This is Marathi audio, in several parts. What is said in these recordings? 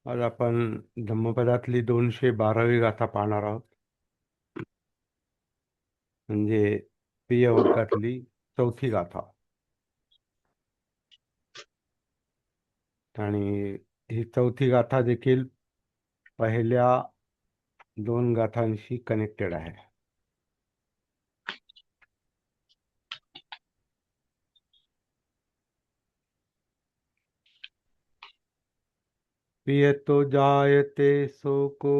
आज आपण धम्मपदातली 212वी गाथा पाहणार आहोत. म्हणजे प्रिय वर्गातली चौथी गाथा. आणि ही चौथी गाथा देखील पहिल्या दोन गाथांशी कनेक्टेड आहे. पियतो जायते शोको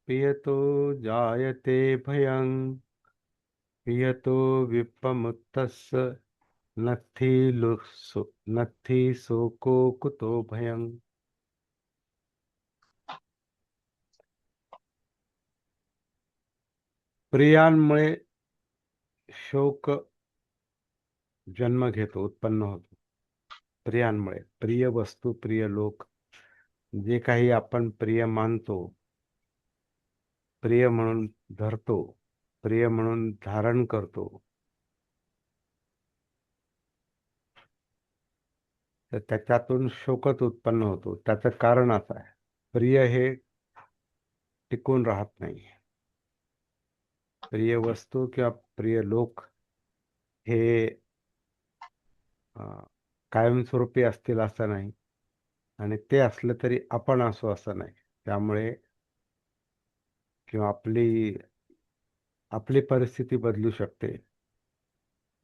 पियतो जायते भयं पियतो विप्पमुत्तस्य नत्थी शोको कुतो भयं. प्रियांमुळे शोक जन्म घेतो, उत्पन्न होतो. प्रियांमुळे प्रिय वस्तू, प्रिय लोक, जे काही आपण प्रिय मानतो, प्रिय म्हणून धरतो, प्रिय म्हणून धारण करतो, तर त्याच्यातून शोकच उत्पन्न होतो. त्याचं कारण असं आहे, प्रिय हे टिकून राहत नाही. प्रिय वस्तू किंवा प्रिय लोक हे कायमस्वरूपी असतील असं नाही, आणि ते असलं तरी आपण असो असं नाही. त्यामुळे किंवा आपली परिस्थिती बदलू शकते.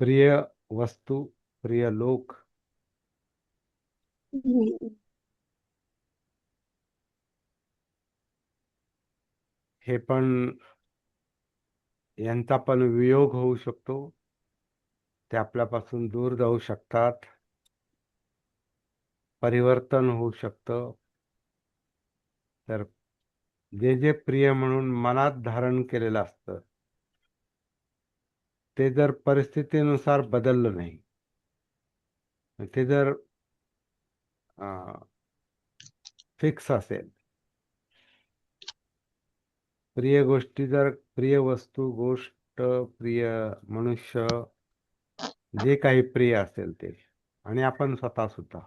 प्रिय वस्तू, प्रिय लोक हम्म. हे पण, यांचा पण वियोग होऊ शकतो. ते आपल्यापासून दूर जाऊ शकतात, परिवर्तन होऊ शकतं. तर जे जे प्रिय म्हणून मनात धारण केलेलं असतं, ते जर परिस्थितीनुसार बदललं नाही, ते जर फिक्स असेल, प्रिय गोष्टी जर, प्रिय वस्तू, गोष्ट, प्रिय मनुष्य, जे काही प्रिय असेल ते, आणि आपण स्वतः सुद्धा,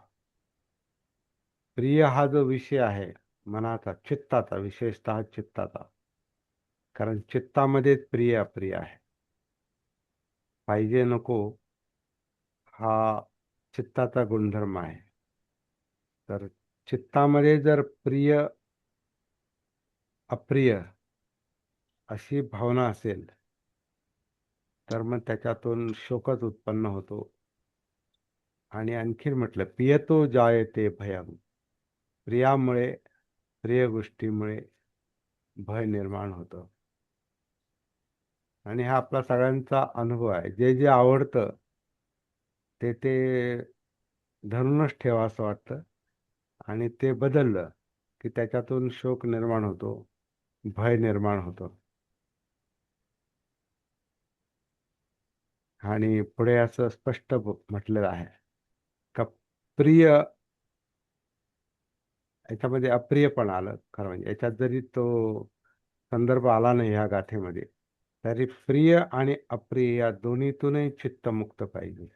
प्रिय हा जो विषय आहे मनाचा, चित्ताचा, विशेषतः चित्ताचा, कारण चित्तामध्येच प्रिय अप्रिय आहे. पाहिजे नको हा चित्ताचा गुणधर्म आहे. तर चित्तामध्ये जर प्रिय अप्रिय अशी भावना असेल, तर मग त्याच्यातून शोकच उत्पन्न होतो. आणि आणखीन म्हटलं, पियतो जायते भयं, प्रियामुळे, प्रिय गोष्टीमुळे भय निर्माण होतं. आणि हा आपला सगळ्यांचा अनुभव आहे. जे जे आवडतं ते ते धरूनच ठेवा असं वाटतं, आणि ते बदललं की त्याच्यातून शोक निर्माण होतो, भय निर्माण होतो. आणि पुढे असं स्पष्ट म्हटलेलं आहे का प्रिय, याच्यामध्ये अप्रिय पण आलं खरं म्हणजे. याच्यात जरी तो संदर्भ आला नाही ह्या गाथेमध्ये, तरी प्रिय आणि अप्रिय या दोन्हीतूनही चित्त मुक्त पाहिजे.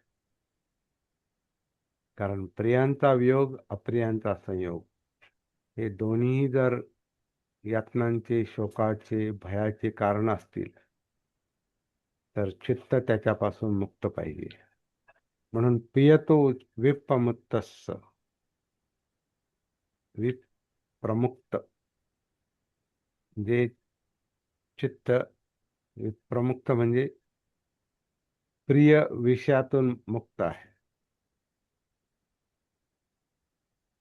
कारण प्रियांचा वियोग, अप्रियांचा संयोग, हे दोन्ही जर यातनांचे, शोकाचे, भयाचे कारण असतील, तर चित्त त्याच्यापासून मुक्त पाहिजे. म्हणून पियतो विप्रमुक्तस्स, विप्रमुक्त जे चित्त विप्रमुक्त म्हणजे प्रिय विषयातून मुक्त आहे.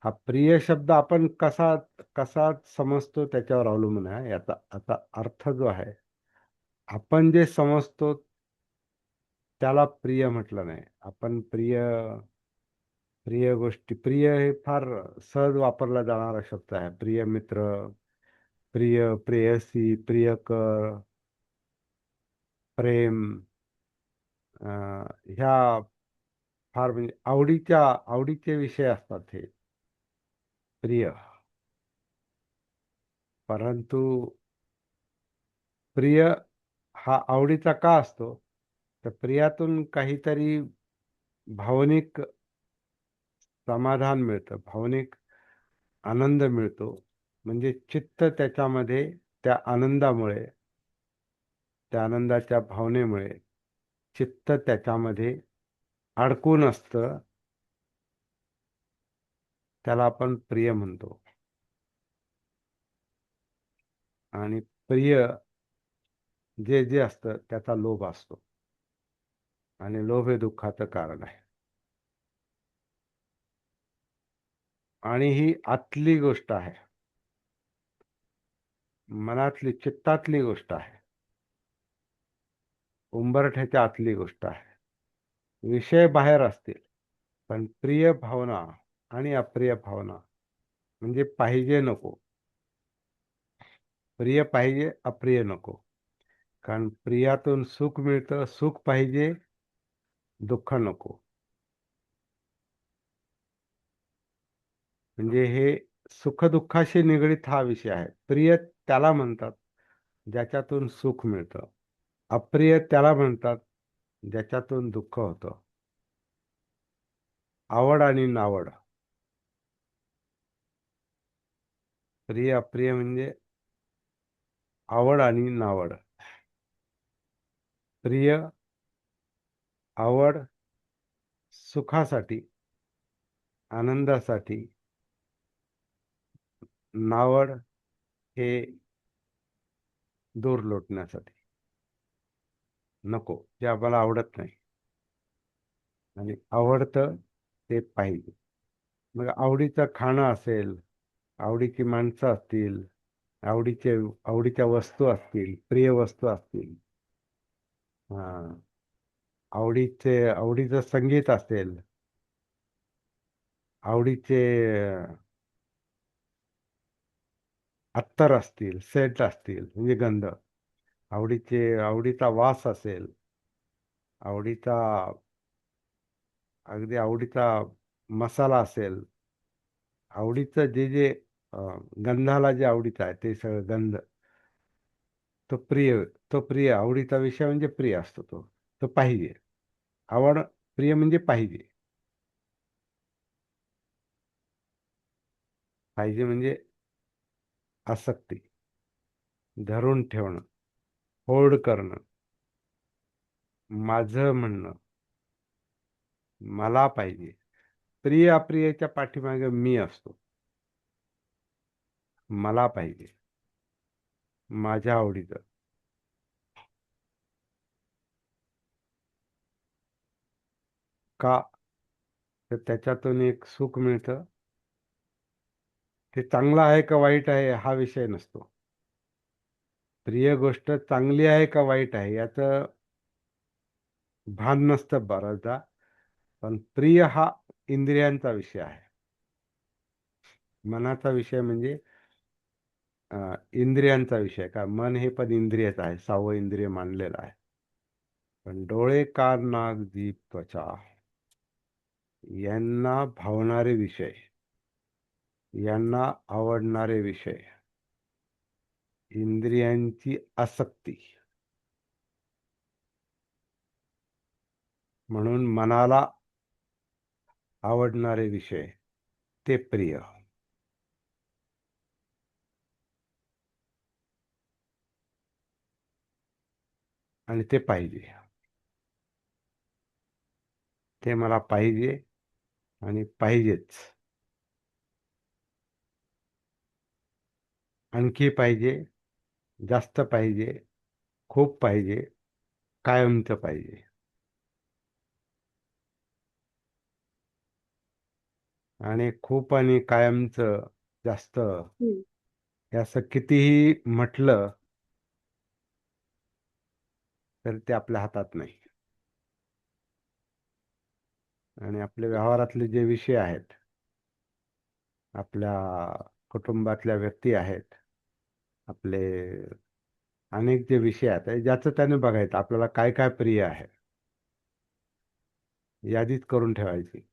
हा प्रिय शब्द आपण कसा कसा समजतो त्याच्यावर अवलंबून आहे. याचा आता अर्थ जो आहे, आपण जे समजतो त्याला प्रिय म्हटलं नाही. आपण प्रिय, प्रिय गोष्टी, प्रिय हे फार सहज वापरला जाणारा शब्द आहे. प्रिय मित्र, प्रिय प्रेयसी, प्रियकर, प्रेम, ह्या फार म्हणजे आवडीचे विषय असतात हे प्रिय. परंतु प्रिय हा आवडीचा का असतो, तर प्रियातून काहीतरी भावनिक समाधान मिळतं, भावनिक आनंद मिळतो. म्हणजे चित्त त्याच्यामध्ये, त्या आनंदामुळे, त्या आनंदाच्या भावनेमुळे चित्त त्याच्यामध्ये अडकून असतं, त्याला आपण प्रिय म्हणतो. आणि प्रिय जे जे असतं त्याचा लोभ असतो, आणि लोभ हे दुःखाचं कारण आहे. आणि ही आतली गोष्ट आहे, मनातली, चित्तातली गोष्ट आहे, उंबरठ्याच्या आतली गोष्ट आहे. विषय बाहेर असतील, पण प्रिय भावना आणि अप्रिय भावना, म्हणजे पाहिजे नको, प्रिय पाहिजे अप्रिय नको. कारण प्रियातून सुख मिळतं, सुख पाहिजे, दुःख नको. म्हणजे हे सुखदुःखाशी निगडीत हा विषय आहे. प्रिय त्याला म्हणतात ज्याच्यातून सुख मिळतं, अप्रिय त्याला म्हणतात ज्याच्यातून दुःख होतं. आवड आणि नावड, प्रिय अप्रिय म्हणजे आवड आणि नावड. प्रिय, आवड, सुखासाठी, आनंदासाठी. नावड हे दूर लोटण्यासाठी, नको, जे आपल्याला आवडत नाही. आणि आवडतं ते पाहिजे. मग आवडीचं खाणं असेल, आवडीची माणसं असतील, आवडीचे आवडीच्या वस्तू असतील, प्रिय वस्तू असतील, हा, आवडीचं संगीत असेल, आवडीचे अत्तर असतील, सेंट असतील, म्हणजे गंध, आवडीचा वास असेल, आवडीचा, अगदी आवडीचा मसाला असेल, आवडीचं जे जे गंधाला जे आवडीचं आहे ते सगळं गंध, तो प्रिय, तो प्रिय, आवडीचा विषय म्हणजे प्रिय असतो तो, तो पाहिजे. आवड, प्रिय म्हणजे पाहिजे. पाहिजे म्हणजे आसक्ती, धरून ठेवणं, होल्ड करणं, माझं म्हणणं, मला पाहिजे. प्रिय अप्रियच्या पाठीमागे मी असतो. मला पाहिजे, माझ्या आवडीचं. का? तर त्याच्यातून एक सुख मिळतं. ते चांगलं आहे का वाईट आहे हा विषय नसतो. प्रिय गोष्ट चांगली आहे का वाईट आहे याचं भान नसतं बऱ्याचदा. पण प्रिय हा इंद्रियांचा विषय आहे. मनाचा विषय म्हणजे इंद्रियांचा विषय. का, मन हे पण इंद्रियच आहे, 6वं इंद्रिय मानलेलं आहे. पण डोळे, कान, नाक, जीभ, त्वचा यांना भावणारे विषय, यांना आवडणारे विषय, इंद्रियांची आसक्ती, म्हणून मनाला आवडणारे विषय, ते प्रिय. आणि ते पाहिजे, ते मला पाहिजे आणि पाहिजेच. आणखी पाहिजे, जास्त पाहिजे, खूप पाहिजे, कायमचं पाहिजे. आणि खूप आणि कायमचं, जास्त, हम्म. हे असं कितीही म्हटलं तर ते आपल्या हातात नाही. आणि आपल्या व्यवहारातले जे विषय आहेत, आपल्या कुटुंबातल्या व्यक्ती आहेत, आपले अनेक जे विषय आहेत, ज्याचं त्याने बघायचं आपल्याला काय काय प्रिय आहे, यादीच करून ठेवायची.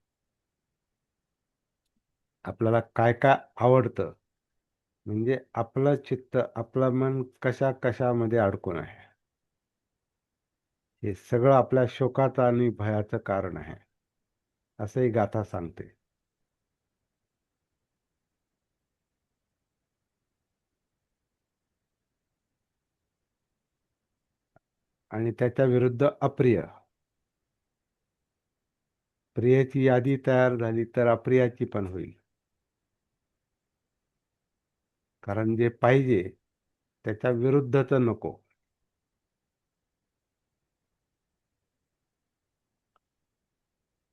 आपल्याला काय काय आवडतं, म्हणजे आपलं चित्त, आपलं मन कशा कशामध्ये अडकून आहे, हे सगळं आपल्या शोकाचं आणि भयाचं कारण आहे, असं ही गाथा सांगते. आणि त्याच्या विरुद्ध अप्रिय. प्रियची यादी तयार झाली तर अप्रियाची पण होईल. कारण जे पाहिजे त्याच्या विरुद्धच नको.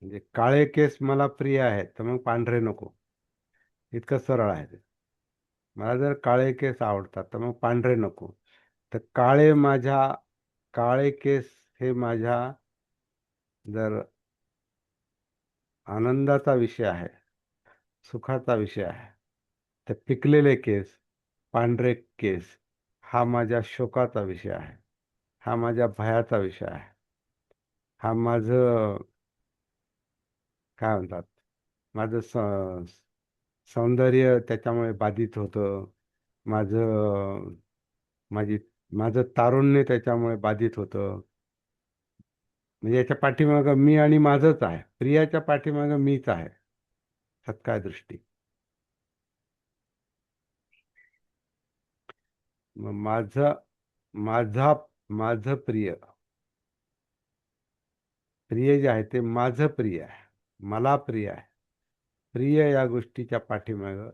म्हणजे काळे केस मला प्रिय आहेत तर मग पांढरे नको. इतकं सरळ आहे ते. मला जर काळे केस आवडतात तर मग पांढरे नको. तर काळे केस हे माझ्या जर आनंदाचा विषय आहे, सुखाचा विषय आहे, तर पिकलेले केस, पांढरे केस हा माझ्या शोकाचा विषय आहे. हा माझ्या भयाचा विषय आहे. हा माझं काय म्हणतात, माझं सौंदर्य त्याच्यामुळे बाधित होतं. माझं माझी माझं तारुण्य त्याच्यामुळे बाधित होतं. म्हणजे याच्या पाठीमागं मी आणि माझंच आहे. प्रियाच्या पाठीमागं मीच आहे. सत्काय दृष्टी. मग माझा माझं प्रिय जे आहे ते माझं प्रिय आहे. मला प्रिय आहे. प्रिय या गोष्टीच्या पाठीमागं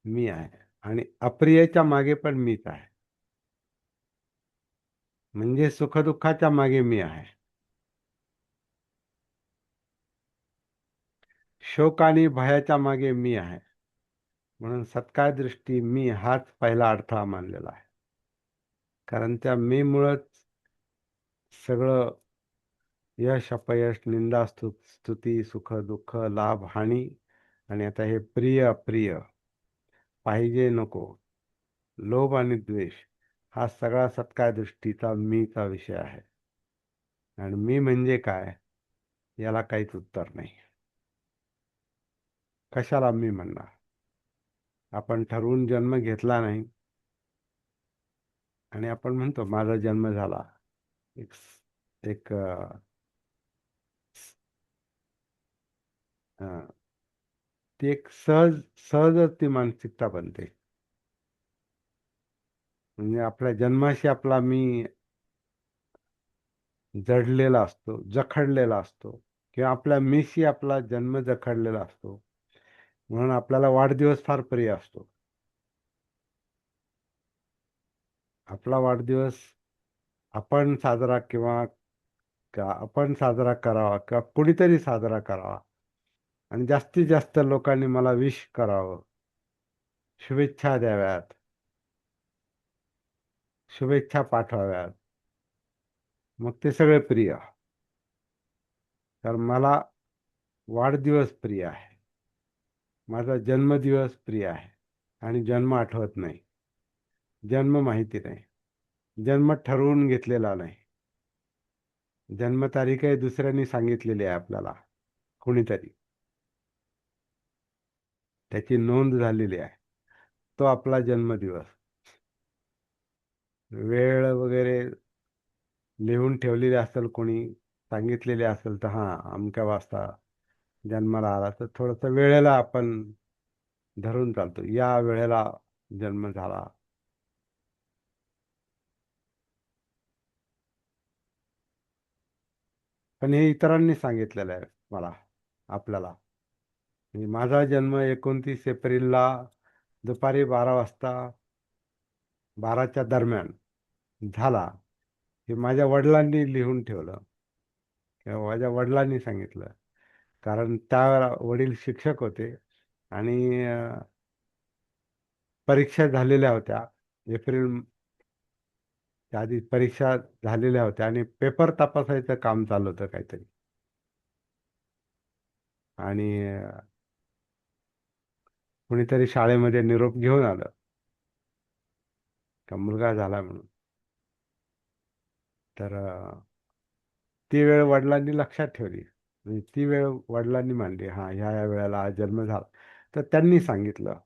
मी आहे आणि अप्रियच्या मागे पण मीच आहे. म्हणजे सुखदुःखाच्या मागे मी आहे. शोक आणि भयाच्या मागे मी आहे. म्हणून सत्काय दृष्टी मी हाच पहिला अडथळा मानलेला आहे. कारण त्या मी मुळंच सगळं यश अपयश निंदा स्तुती सुख दुःख लाभ हानी आणि आता हे प्रिय अप्रिय पाहिजे नको लोभ आणि द्वेष हा सगळा सत्काय दृष्टीचा मीचा विषय आहे. आणि मी म्हणजे काय याला काहीच उत्तर नाही. कशाला मी म्हणणार? आपण ठरवून जन्म घेतला नाही आणि आपण म्हणतो माझा जन्म झाला. एक एक ती एक सहजच ती मानसिकता बनते. म्हणजे आपल्या जन्माशी आपला मी जडलेला असतो, जखडलेला असतो किंवा आपल्या मीशी आपला जन्म जखडलेला असतो. म्हणून आपल्याला वाढदिवस फार प्रिय असतो. आपला वाढदिवस आपण साजरा किंवा आपण साजरा करावा किंवा कुणीतरी साजरा करावा आणि जास्तीत जास्त लोकांनी मला विश करावं, शुभेच्छा द्याव्यात, शुभेच्छा पाठवाव्यात. मग ते सगळे प्रिय. तर मला वाढदिवस प्रिय आहे. माझा जन्मदिवस प्रिय आहे. आणि जन्म आठवत नाही. जन्म माहिती नाही. जन्म ठरवून घेतलेला नाही. जन्मतारीखही दुसऱ्यांनी सांगितलेली आहे आपल्याला, कुणीतरी. त्याची नोंद झालेली आहे. तो आपला जन्मदिवस. वेळ वगैरे लिहून ठेवलेली असेल, कोणी सांगितलेली असेल तर हां अमक्या वाजता जन्माला आला, तर थोडंसं वेळेला आपण धरून चालतो. या वेळेला जन्म झाला. पण हे इतरांनी सांगितलेलं आहे मला, आपल्याला. म्हणजे माझा जन्म 29 एप्रिलला दुपारी 12 वाजता, 12च्या दरम्यान झाला. हे माझ्या वडिलांनी लिहून ठेवलं किंवा माझ्या वडिलांनी सांगितलं. कारण त्या वडील शिक्षक होते आणि परीक्षा झालेल्या होत्या. एप्रिलच्या आधी परीक्षा झालेल्या होत्या आणि पेपर तपासायचं काम चालू होतं काहीतरी. आणि कुणीतरी शाळेमध्ये निरोप घेऊन आलं का मुलगा झाला म्हणून. तर ती वेळ वडिलांनी लक्षात ठेवली. म्हणजे ती वेळ वडिलांनी मानली, हा ह्या ह्या वेळेला आज जन्म झाला. तर त्यांनी सांगितलं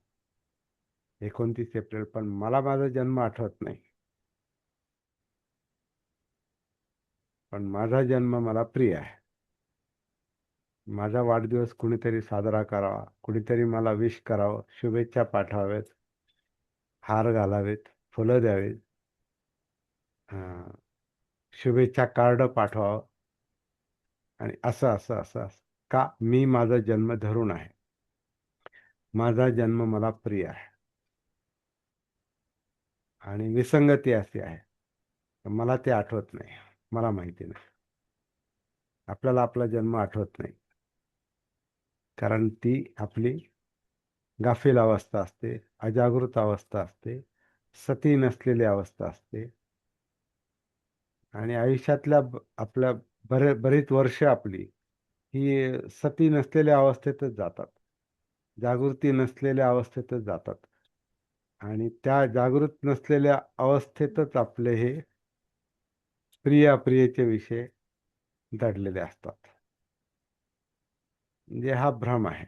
29 एप्रिल, पण मला माझा जन्म आठवत नाही. पण माझा जन्म मला प्रिय आहे. माझा वाढदिवस कुणीतरी साजरा करावा, कुणीतरी मला विश करावं, शुभेच्छा पाठवाव्यात, हार घालावेत, फुलं द्यावेत, शुभेच्छा कार्ड पाठवावं आणि असं असं असं असं. का? मी माझा जन्म धरून आहे. माझा जन्म मला प्रिय आहे. आणि विसंगती अशी आहे, मला ते आठवत नाही. मला माहिती नाही. आपल्याला आपला जन्म आठवत नाही, कारण ती आपली गाफील अवस्था असते, अजागृत अवस्था असते, सती नसलेली अवस्था असते. आणि आयुष्यातल्या आपल्या बरीच वर्ष आपली ही सती नसलेल्या अवस्थेतच जातात, जागृती नसलेल्या अवस्थेतच जातात. आणि त्या जागृत नसलेल्या अवस्थेतच आपले हे प्रिय अप्रियचे विषय दडलेले असतात. म्हणजे हा भ्रम आहे.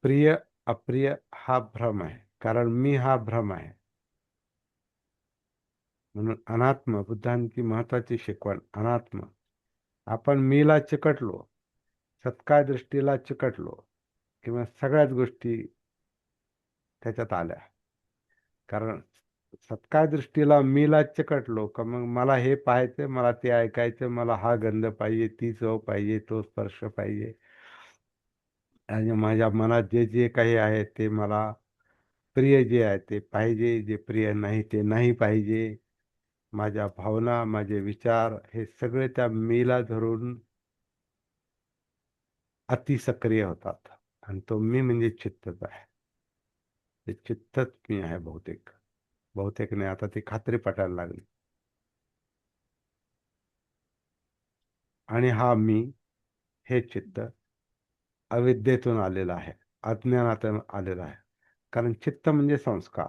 प्रिय अप्रिय हा भ्रम आहे, कारण मी हा भ्रम आहे. म्हणून अनात्म, बुद्धांची महत्वाची शिकवण अनात्म. आपण मीला चिकटलो, सत्काय दृष्टीला चिकटलो, किंवा सगळ्याच गोष्टी त्याच्यात आल्या. कारण सत्काय दृष्टीला मीला चिकटलो का मग मला हे पाहायचं, मला ते ऐकायचं, मला हा गंध पाहिजे, ती चव पाहिजे, तो स्पर्श पाहिजे. आणि माझ्या मनात जे जे काही आहे ते मला प्रिय जे आहे ते पाहिजे, जे प्रिय नाही ते नाही पाहिजे. माझ्या भावना, माझे विचार हे सगळे त्या मीला धरून अतिसक्रिय होतात. आणि तो मी म्हणजे चित्तच आहे. ते चित्तच मी आहे बहुतेक. बहुतेक नाही, आता ती खात्री पटायला लागली. आणि हा मी, हे चित्त अविद्येतून आलेलं आहे, अज्ञानातून आलेलं आहे. कारण चित्त म्हणजे संस्कार,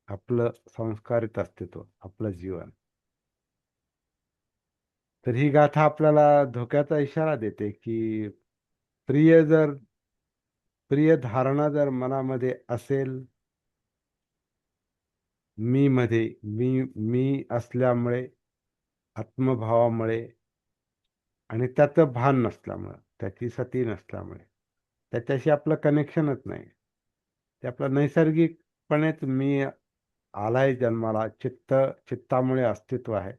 आपलं संस्कारित अस्तित्व, आपलं जीवन. तर ही गाथा आपल्याला धोक्याचा इशारा देते की प्रिय जर प्रिय धारणा जर मनामध्ये असेल, मी मध्ये, मी असल्यामुळे, आत्मभावामुळे, आणि त्याचं भान नसल्यामुळं, त्याची सती नसल्यामुळे, त्याच्याशी आपलं कनेक्शनच नाही. ते आपलं नैसर्गिकपणेच मी आलाय जन्माला, चित्तामुळे अस्तित्व आहे.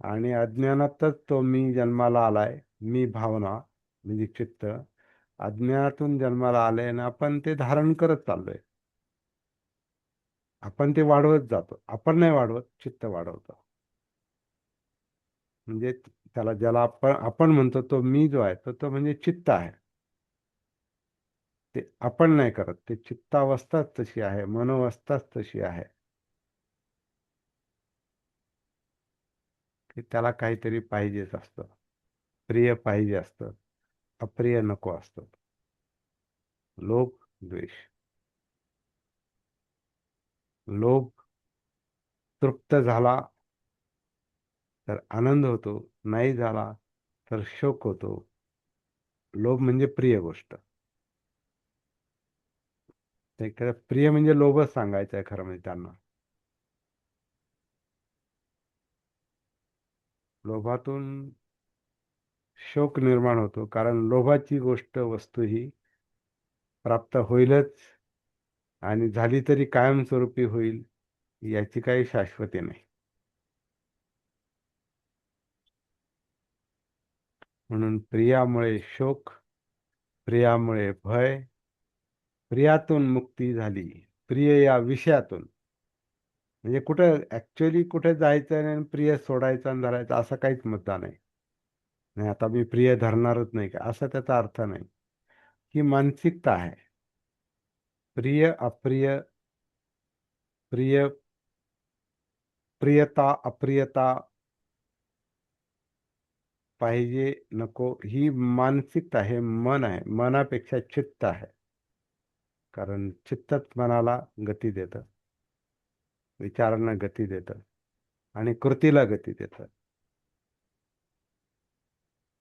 आणि अज्ञानातच तो मी जन्माला आलाय. मी भावना म्हणजे चित्त अज्ञानातून जन्माला आले, आणि आपण ते धारण करत चाललोय. आपण ते वाढवत जातो. आपण नाही वाढवत, चित्त वाढवतो. म्हणजे त्याला, ज्याला आपण आपण म्हणतो, तो मी जो आहे तो म्हणजे चित्त आहे. ते आपण नाही करत, ते चित्तावस्थाच तशी आहे, मनोवस्थाच तशी आहे की त्याला काहीतरी पाहिजेच असतं. प्रिय पाहिजे असतं, अप्रिय नको असतं. लोभ, द्वेष. लोभ तृप्त झाला तर आनंद होतो, नाही झाला तर शोक होतो. लोभ म्हणजे प्रिय गोष्ट. ते प्रिय म्हणजे लोभच सांगायचं आहे खरं म्हणजे त्यांना. लोभातून शोक निर्माण होतो, कारण लोभाची गोष्ट, वस्तू ही प्राप्त होईलच, आणि झाली तरी कायमस्वरूपी होईल, याची काही शाश्वती नाही. म्हणून प्रियामुळे शोक, प्रियामुळे भय, प्रियातून मुक्ती झाली, प्रिय या विषयातून. म्हणजे कुठं ऍक्च्युअली कुठे जायचं आणि प्रिय सोडायचा आणि धरायचा असा काहीच मुद्दा नाही. नाही आता मी प्रिय धरणारच नाही का, असा त्याचा अर्थ नाही. ही मानसिकता आहे. प्रिय अप्रिय, प्रिय, प्रियता अप्रियता, पाहिजे नको, ही मानसिकता आहे, मन आहे. मनापेक्षा चित्त आहे. कारण चित्तच मनाला गती देतं, विचारांना गती देतं, आणि कृतीला गती देतं.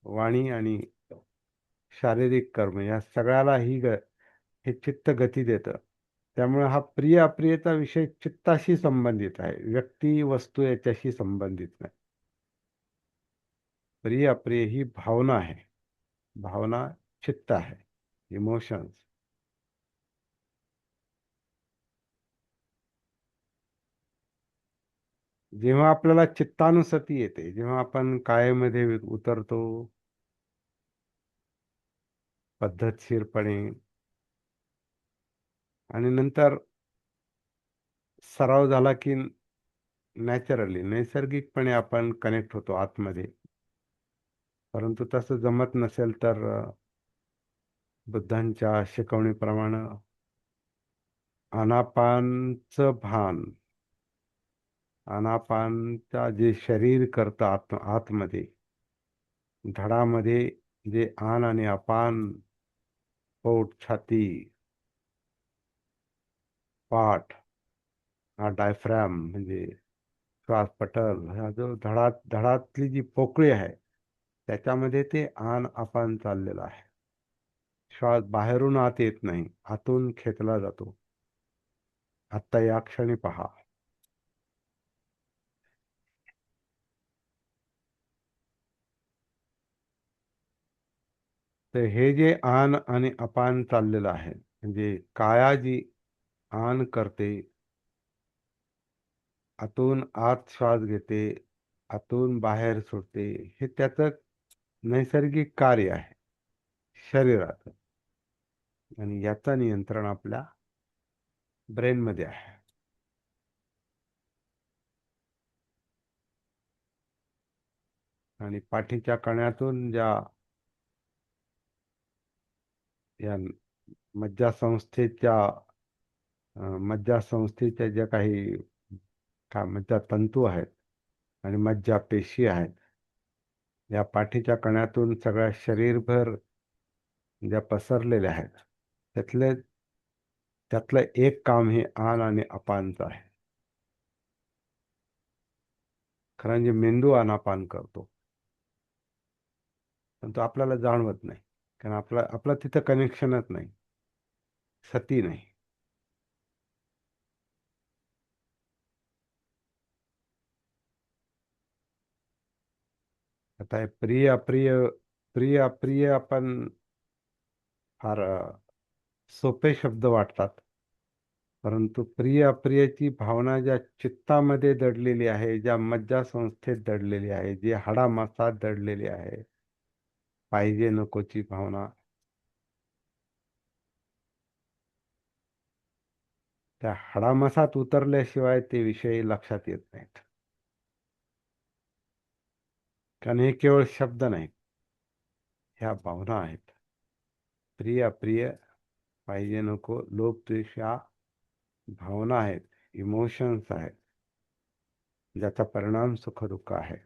वाणी आणि शारीरिक कर्म या सगळ्याला हे चित्त गती देतं. त्यामुळे हा प्रिय अप्रियचा विषय चित्ताशी संबंधित आहे, व्यक्ती वस्तू याच्याशी संबंधित नाही. प्रिय अप्रिय ही भावना आहे. भावना चित्त आहे, इमोशन्स. जेव्हा आपल्याला चित्तानुसती येते, जेव्हा आपण कायेमध्ये उतरतो पद्धतशीरपणे, आणि नंतर सराव झाला की नॅचरली नैसर्गिकपणे आपण कनेक्ट होतो आतमध्ये. परंतु तसं जमत नसेल तर बुद्धांच्या शिकवणीप्रमाणे आनापानचं भान, आनापानचा जे शरीर करतं आतमध्ये, धडामध्ये जे आन आणि अपान, पोट, छाती, पाठ, हा डायफ्रॅम म्हणजे श्वास पटल, हा जो धडातली जी पोकळी आहे त्याच्यामध्ये ते आन अपान चाललेलं आहे. श्वास बाहेरून आत येत नाही, आतून खेचला जातो. आत्ता या क्षणी पहा. तर हे जे आन आणि अपान चाललेलं आहे, म्हणजे काया जी आन करते, आतून आत श्वास घेते, आतून बाहेर सोडते, हे त्याचं नैसर्गिक कार्य आहे शरीरात. आणि याचं नियंत्रण आपल्या ब्रेनमध्ये आहे. आणि पाठीच्या कण्यातून ज्या या मज्जासंस्थेच्या मज्जासंस्थेच्या ज्या काही काय मज्जातंतू आहेत आणि मज्जापेशी आहेत, या पाठीच्या कण्यातून सगळ्या शरीरभर ज्या पसरलेल्या आहेत, त्यातले त्यातलं एक काम हे आन आणि अपानचं आहे. खरं म्हणजे मेंदू आनापान करतो, पण तो आपल्याला जाणवत नाही, कारण आपलं तिथं कनेक्शनच नाही, सती नाही. आता हे प्रिय अप्रिय, प्रिय अप्रिय आपण फार सोपे शब्द वाटतात, परंतु प्रिय अप्रियची भावना ज्या चित्तामध्ये दडलेली आहे, ज्या मज्जासंस्थेत दडलेली आहे, जी हाडामासात दडलेली आहे, पाहिजे नकोची भावना, त्या हाडामासात उतरल्याशिवाय ते विषय लक्षात येत नाहीत. कारण हे केवळ शब्द नाहीत, ह्या भावना आहेत. प्रिय अप्रिय, पाहिजे नको, लोभ द्वेष, या भावना आहेत, इमोशन्स आहेत, ज्याचा परिणाम सुख दुःख आहे.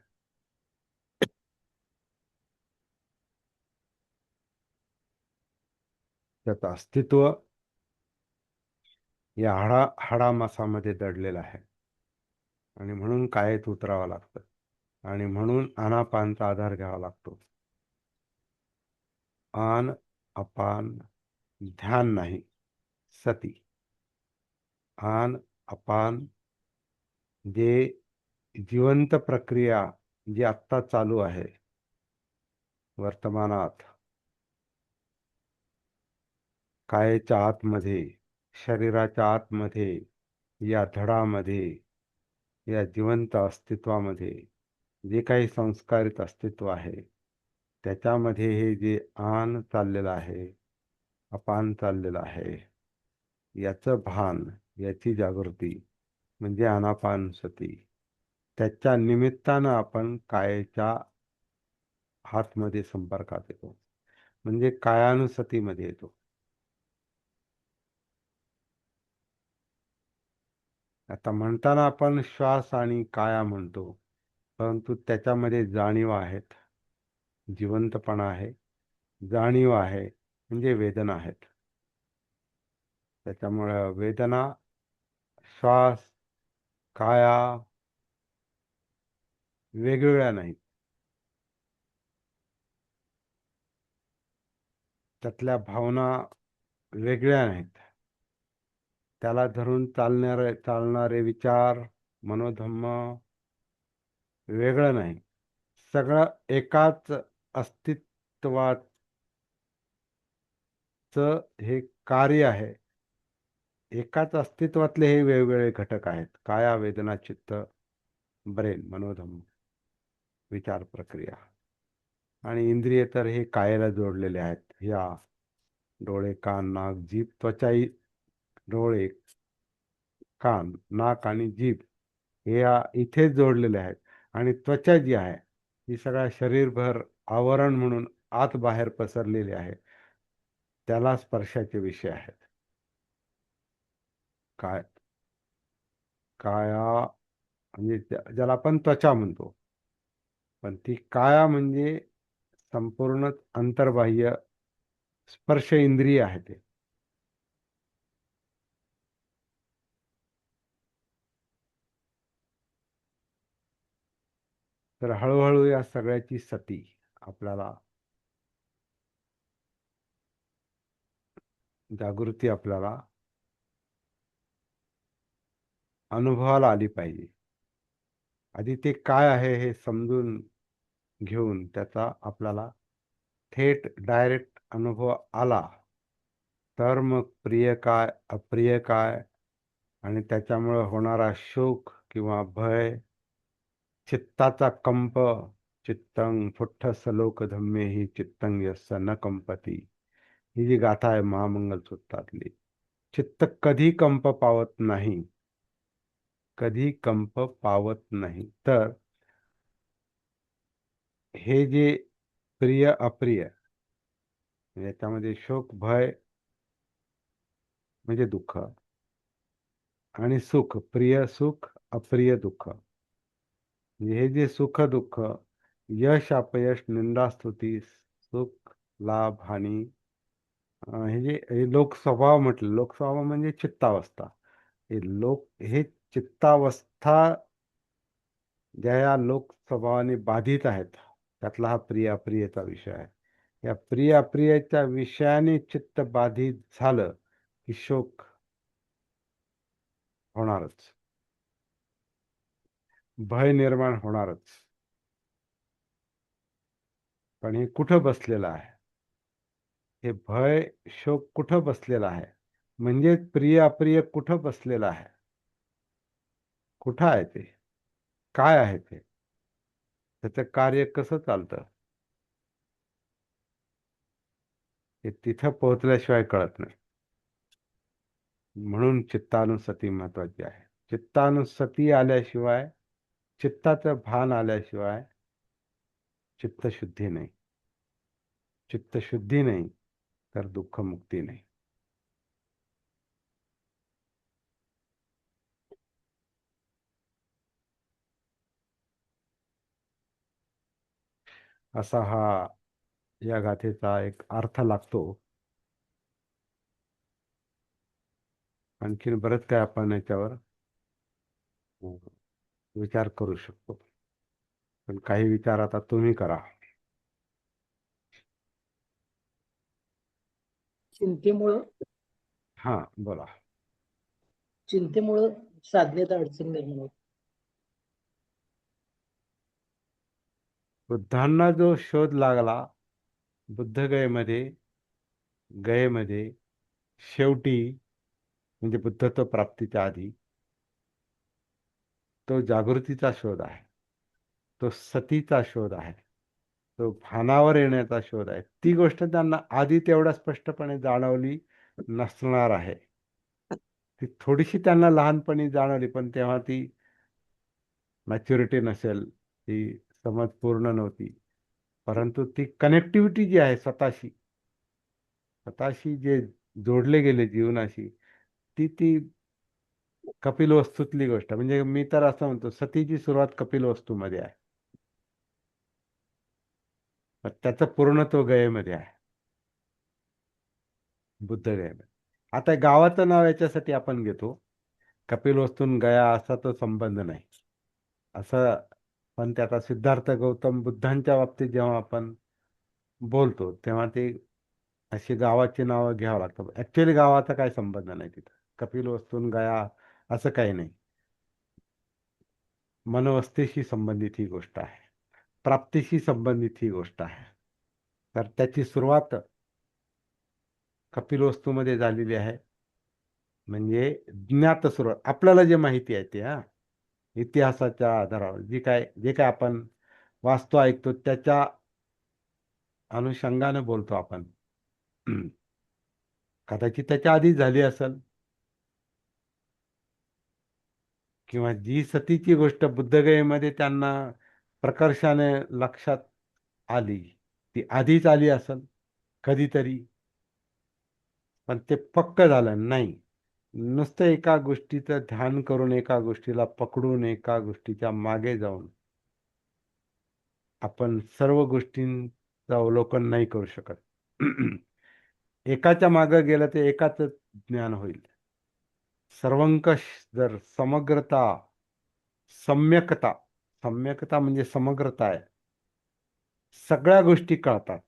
त्याचं अस्तित्व या हाडामासामध्ये दडलेलं आहे. आणि म्हणून कायेत उतरावं लागतं, आणि म्हणून आनापानचा आधार घ्यावा लागतो. आन अपान ध्यान नाही, सती. आन अपान जे जिवंत प्रक्रिया जी आत्ता चालू आहे वर्तमानात, कायेच्या आतमध्ये, शरीराच्या आतमध्ये, या धडामध्ये, या जिवंत अस्तित्वामध्ये जे काही संस्कारित अस्तित्व आहे, त्याच्यामध्ये हे जे आन चाललेलं आहे, अपान चाललेलं आहे, याचं भान, याची जागृती म्हणजे आनापान सती. त्याच्या निमित्तानं आपण कायेच्या आतमध्ये संपर्कात येतो, म्हणजे कायानुसतीमध्ये येतो. आता म्हणताना आपण श्वास आणि काया म्हणतो, परंतु त्याच्यामध्ये जाणीव आहेत, जिवंतपणा आहे, जाणीव आहे, म्हणजे वेदना आहेत. त्याच्यामुळं वेदना, श्वास, काया वेगवेगळ्या नाहीत. त्यातल्या भावना वेगळ्या नाहीत. त्याला धरून चालणारे विचार, मनोधम्म वेगळं नाही. सगळं एकाच अस्तित्वाचं हे कार्य आहे. एकाच अस्तित्वातले हे वेगवेगळे घटक आहेत, काया, वेदना, चित्त. ब्रेन, मनोधम्म, विचार प्रक्रिया. आणि इंद्रिय तर हे कायेला जोडलेले आहेत. या डोळे, कान, नाक, जीभ, त्वचा. डोळे, कान, नाक आणि जीभ हे इथेच जोडलेले आहेत. आणि त्वचा जी आहे ही सगळ्या शरीरभर आवरण म्हणून आत बाहेर पसरलेली आहे. त्याला स्पर्शाचे विषय आहेत. काय काया म्हणजे ज्याला आपण त्वचा म्हणतो, पण ती काया म्हणजे संपूर्ण अंतर्बाह्य स्पर्श इंद्रिय आहे ते. तर हळूहळू या सगळ्याची सती आपल्याला, जागृती आपल्याला अनुभवाला आली पाहिजे. आधी ते काय आहे हे समजून घेऊन त्याचा आपल्याला थेट डायरेक्ट अनुभव आला, तर मग प्रिय काय, अप्रिय काय, आणि त्याच्यामुळे होणारा शोक किंवा भय, चित्ताचा कंप. चित्तं फुट्ठ सलोक धम्मे ही चित्तं यस्य न कंपती. ही जी गाथा आहे महामंगल सूत्रातली, चित्त कधी कंप पावत नाही, कधी कंप पावत नाही. तर हे जे प्रिय अप्रिय, याच्यामध्ये शोक भय म्हणजे दुःख, आणि सुख, प्रिय सुख, अप्रिय दुःख. हे जे सुख दुःख, यश अपयश, निंदा स्तुती, सुख लाभ हानी, हे लोकस्वभाव म्हटलं. लोकस्वभाव म्हणजे चित्तावस्था. हे चित्तावस्था ज्या या लोकस्वभावाने बाधित आहेत, त्यातला हा प्रिय अप्रियचा विषय आहे. या प्रिय अप्रियच्या विषयाने चित्त बाधित झालं की शोक होणारच, भय निर्माण होणारच. पण हे कुठं बसलेलं आहे? हे भय शोक कुठं बसलेला आहे? म्हणजे प्रिय अप्रिय कुठं बसलेलं आहे? कुठं आहे ते? काय आहे ते? त्याचं कार्य कसं चालतं? हे तिथं पोहोचल्याशिवाय कळत नाही. म्हणून चित्तानुसती महत्वाची आहे. चित्तानुसती आल्याशिवाय, चित्ताचं भान आल्याशिवाय चित्तशुद्धी नाही. चित्तशुद्धी नाही तर दुःखमुक्ती नाही. असा हा या गाथेचा एक अर्थ लागतो. आणखीन बरंच काय आपण याच्यावर विचार करू शकतो. पण काही विचार आता तुम्ही करा. चिंतेमुळं हा, बोला. चिंतेमुळं साधनेत अडचण निर्माण होते. बुद्धांना जो शोध लागला बुद्धगयेमध्ये, गयेमध्ये, शेवटी म्हणजे बुद्धत्व प्राप्तीच्या आधी, तो जागृतीचा शोध आहे. तो सतीचा शोध आहे. तो भानावर येण्याचा शोध आहे. ती गोष्ट त्यांना आधी तेवढ्या स्पष्टपणे जाणवली नसणार आहे. ती थोडीशी त्यांना लहानपणी जाणवली, पण तेव्हा ती मॅच्युरिटी नसेल, ती समज पूर्ण नव्हती. परंतु ती कनेक्टिव्हिटी जी आहे स्वतःशी, स्वतःशी जे जोडले गेले जीवनाशी, ती ती कपिलवस्तूतली गोष्ट. म्हणजे मी तर असं म्हणतो, सतीची सुरुवात कपिलवस्तूमध्ये आहे, पण त्याचं पूर्णत्व गयेमध्ये आहे, बुद्ध गयेमध्ये. आता गावाचं नाव याच्यासाठी आपण घेतो, कपिलवस्तून गया असा तो संबंध नाही असं. पण त्याचा सिद्धार्थ गौतम बुद्धांच्या बाबतीत जेव्हा आपण बोलतो तेव्हा ते अशी गावाची नावं घ्यावं लागतं. ऍक्च्युअली गावाचा काय संबंध नाही तिथं. कपिलवस्तून गया असं काही नाही. मनवस्थेशी संबंधित ही गोष्ट आहे, प्राप्तीशी संबंधित ही गोष्ट आहे. तर त्याची सुरुवात कपिलवस्तूमध्ये झालेली आहे. म्हणजे ज्ञात सुरुवात, आपल्याला जे माहिती आहे ते. इतिहासाच्या आधारावर जे काय आपण वाचतो ऐकतो त्याच्या अनुषंगाने बोलतो आपण. कदाचित त्याच्या आधी झाली असेल, किंवा जी सतीची गोष्ट बुद्धगयेमध्ये त्यांना प्रकर्षाने लक्षात आली ती आधीच आली असेल कधीतरी. पण ते पक्क झालं नाही. नुसतं एका गोष्टीचं ध्यान करून, एका गोष्टीला पकडून, एका गोष्टीच्या मागे जाऊन आपण सर्व गोष्टींचं अवलोकन नाही करू शकत. एकाच्या मागे गेलं तर एकाच ज्ञान होईल. सर्वंकष जर समग्रता, सम्यकता, सम्यकता म्हणजे समग्रता आहे. सगळ्या गोष्टी कळतात.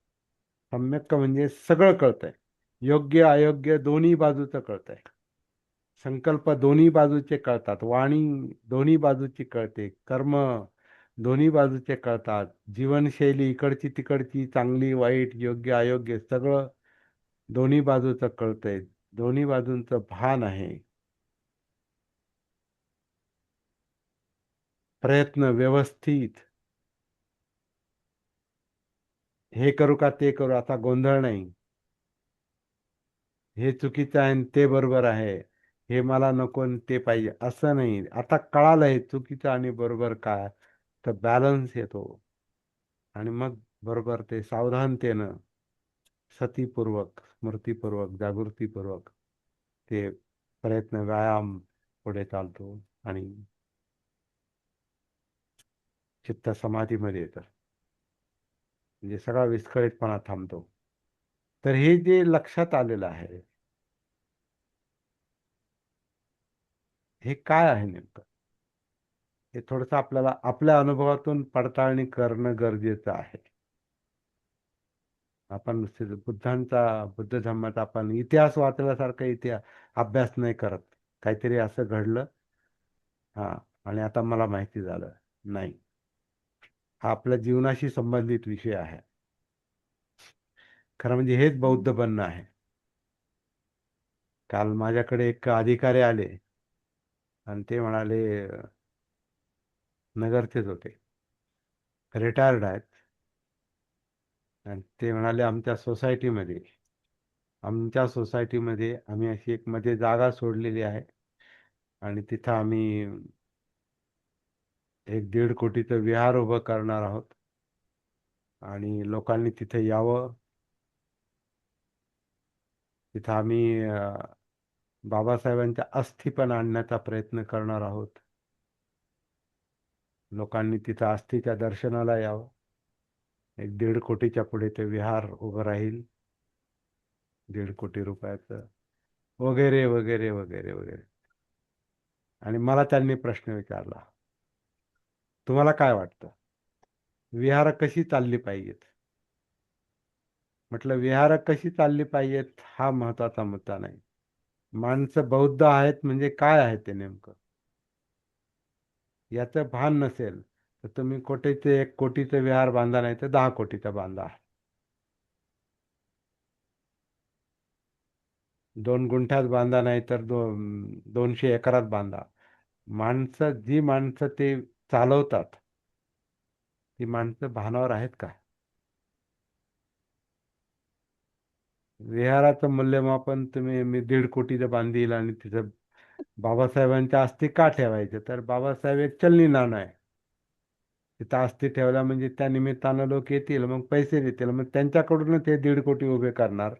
सम्यक म्हणजे सगळं कळतंय. योग्य अयोग्य दोन्ही बाजूचं कळतंय. संकल्प दोन्ही बाजूचे कळतात. वाणी दोन्ही बाजूची कळते. कर्म दोन्ही बाजूचे कळतात. जीवनशैली इकडची तिकडची, चांगली वाईट, योग्य अयोग्य सगळं दोन्ही बाजूचं कळतंय. दोन्ही बाजूंचं भान आहे. प्रयत्न व्यवस्थित, हे करू का ते करू, आता गोंधळ नाही. हे चुकीचं आहे आणि ते बरोबर आहे. हे मला नको आणि ते पाहिजे असं नाही. आता कळालं हे चुकीचं आणि बरोबर काय, तर बॅलन्स येतो. आणि मग बरोबर ते सावधानतेनं, सतीपूर्वक, स्मृतीपूर्वक, जागृतीपूर्वक ते प्रयत्न, व्यायाम पुढे चालतो आणि चित्त समाधीमध्ये येतं. म्हणजे सगळा विस्कळीतपणा थांबतो. तर हे जे लक्षात आलेलं आहे, हे काय आहे नेमकं, हे थोडंसं आपल्याला आपल्या अनुभवातून पडताळणी करणं गरजेचं आहे. आपण बुद्ध धर्माचा आपण इतिहास वाचल्यासारखा इतिहास अभ्यास नाही करत. काहीतरी असं घडलं, हा, आणि आता मला माहिती झालं. नाही, हा आपल्या जीवनाशी संबंधित विषय आहे. खरं म्हणजे हेच बौद्ध बनणं आहे. काल माझ्याकडे एक अधिकारी आले आणि ते म्हणाले, नगरचेच होते, रिटायर्ड आहेत, आणि ते म्हणाले आमच्या सोसायटीमध्ये आम्ही अशी एक मध्ये जागा सोडलेली आहे आणि तिथं आम्ही 1-1.5 कोटीचं विहार उभं करणार आहोत आणि लोकांनी तिथे यावं. तिथं आम्ही बाबासाहेबांच्या अस्थी पण आणण्याचा प्रयत्न करणार आहोत. लोकांनी तिथं अस्थीच्या दर्शनाला यावं. 1-1.5 कोटीच्या पुढे ते विहार उभं राहील, 1.5 कोटी रुपयाचं, वगैरे वगैरे वगैरे वगैरे. आणि मला त्यांनी प्रश्न विचारला, तुम्हाला काय वाटतं, विहार कशी चालली पाहिजेत? म्हटलं, विहार कशी चालली पाहिजेत हा महत्वाचा मुद्दा नाही. माणसं बौद्ध आहेत म्हणजे काय आहे ते नेमकं, याचं भान नसेल तर तुम्ही 1 कोटीचं विहार बांधा, नाही तर 10 कोटीचा बांधा. 2 गुंठ्यात बांधा, नाही तर 200 एकरात बांधा. जी माणसं ते चालवतात, ती माणसं भानावर आहेत का? विहाराचं मूल्यमापन तुम्ही, मी 1.5 कोटीचं बांधील आणि तिथं बाबासाहेबांच्या अस्थी का ठेवायचे, तर बाबासाहेब एक चलनी नाणं आहे. तिथं अस्थी ठेवल्या म्हणजे त्या निमित्तानं लोक येतील, मग पैसे देतील, मग त्यांच्याकडूनच हे 1.5 कोटी उभे करणार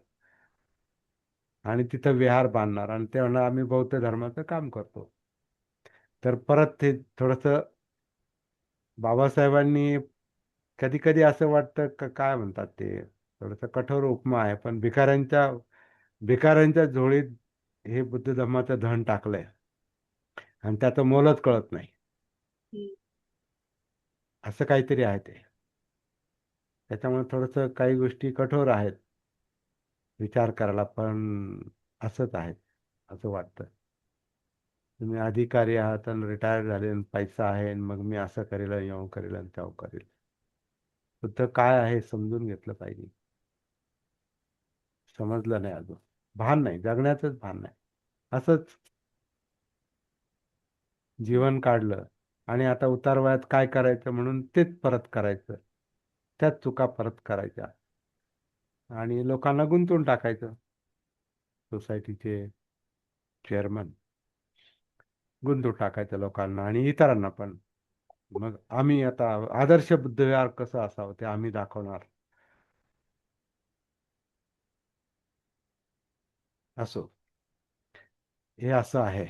आणि तिथं विहार बांधणार आणि ते म्हणणार आम्ही बौद्ध धर्माचं काम करतो. तर परत ते थोडंसं बाबासाहेबांनी, कधी कधी असं वाटतं काय म्हणतात ते, थोडंसं कठोर उपमा आहे, पण भिकाऱ्यांच्या झोळीत हे बुद्ध धर्माचं धन टाकलंय आणि त्याचं मोलच कळत नाही, असं काहीतरी आहे ते. त्याच्यामुळे थोडंसं काही गोष्टी कठोर आहेत विचार करायला, पण असंच आहे असं वाटतं. तुम्ही अधिकारी आहात आणि रिटायर झाले आणि पैसा आहे आणि मग मी असं करेल, येऊ करेल आणि तेव्हा करेल. बुद्ध काय आहे समजून घेतलं पाहिजे. समजलं नाही अजून, भान नाही, जगण्याचंच भान नाही. असंच जीवन काढलं. आणि आता उतारवयात काय करायचं म्हणून तेच परत करायचं, त्याच चुका परत करायच्या आणि लोकांना गुंतवून टाकायचं. सोसायटीचे चेअरमन गुंतवून टाकायचं लोकांना आणि इतरांना पण. मग आम्ही आता आदर्श बुद्धविहार कसं असावं ते आम्ही दाखवणार. असो, हे असं आहे.